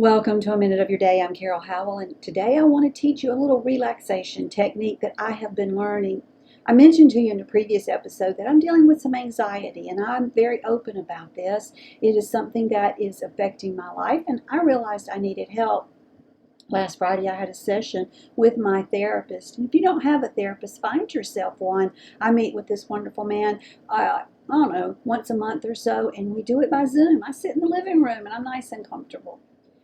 Welcome to A Minute of Your Day. I'm Carol Howell, and today I want to teach you a little relaxation technique that I have been learning. I mentioned to you in the previous episode that I'm dealing with some anxiety, and I'm very open about this. It is something that is affecting my life, and I realized I needed help. Last Friday, I had a session with my therapist. And if you don't have a therapist, find yourself one. I meet with this wonderful man, I don't know, once a month or so, and we do it by Zoom. I sit in the living room, and I'm nice and comfortable.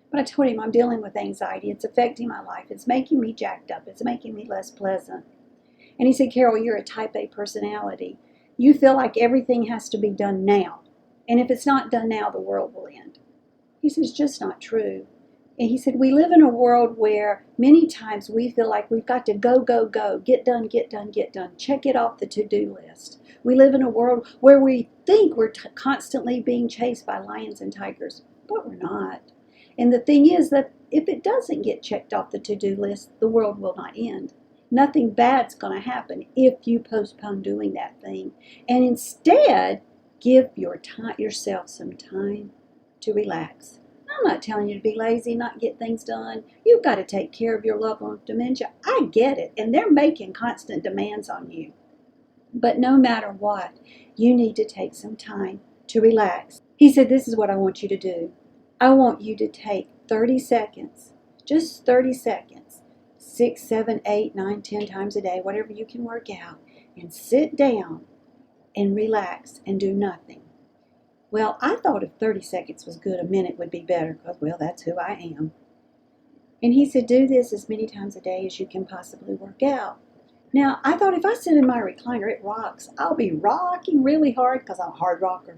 But I told him I'm dealing with anxiety. It's affecting my life. It's making me jacked up. It's making me less pleasant. And he said, Carol, you're a type A personality. You feel like everything has to be done now. And if it's not done now, the world will end. He said, it's just not true. And he said, we live in a world where many times we feel like we've got to go, go, go, get done, get done, get done, check it off the to-do list. We live in a world where we think we're constantly being chased by lions and tigers, but we're not. And the thing is that if it doesn't get checked off the to-do list, the world will not end. Nothing bad's going to happen if you postpone doing that thing. And instead, give yourself some time to relax. I'm not telling you to be lazy, not get things done. You've got to take care of your loved one with dementia. I get it. And they're making constant demands on you. But no matter what, you need to take some time to relax. He said, this is what I want you to do. I want you to take 30 seconds, just 30 seconds, 6, 7, 8, 9, 10 times a day, whatever you can work out, and sit down and relax and do nothing. Well, I thought if 30 seconds was good, a minute would be better because, well, that's who I am. And he said, do this as many times a day as you can possibly work out. Now, I thought if I sit in my recliner, it rocks. I'll be rocking really hard because I'm a hard rocker.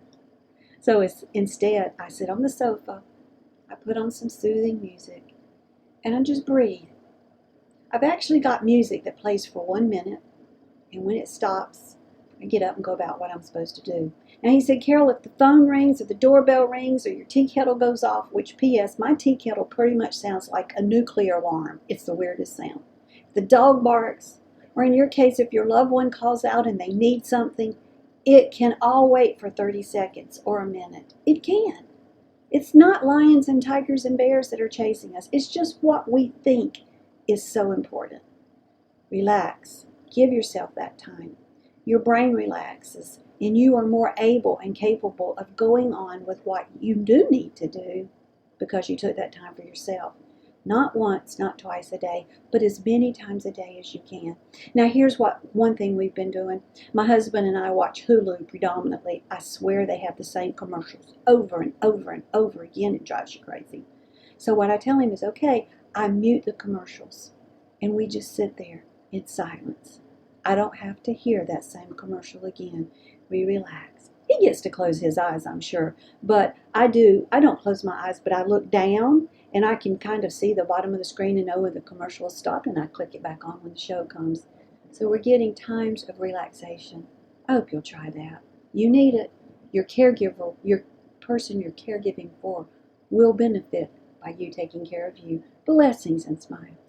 So instead, I sit on the sofa, I put on some soothing music, and I just breathe. I've actually got music that plays for 1 minute, and when it stops, I get up and go about what I'm supposed to do. Now he said, Carol, if the phone rings or the doorbell rings or your tea kettle goes off, which P.S., my tea kettle pretty much sounds like a nuclear alarm. It's the weirdest sound. If the dog barks, or in your case, if your loved one calls out and they need something, it can all wait for 30 seconds or a minute. It can. It's not lions and tigers and bears that are chasing us. It's just what we think is so important. Relax. Give yourself that time. Your brain relaxes, and you are more able and capable of going on with what you do need to do because you took that time for yourself. Not once, not twice a day, but as many times a day as you can. Now, here's one thing we've been doing. My husband and I watch Hulu predominantly. I swear they have the same commercials over and over and over again. It drives you crazy. So what I tell him is, okay, I mute the commercials, and we just sit there in silence. I don't have to hear that same commercial again. We relax. He gets to close his eyes, I'm sure, but I don't close my eyes, but I look down and I can kind of see the bottom of the screen and know when the commercial has stopped, and I click it back on when the show comes. So we're getting times of relaxation. I hope you'll try that. You need it. Your caregiver, your person you're caregiving for, will benefit by you taking care of you. Blessings and smiles.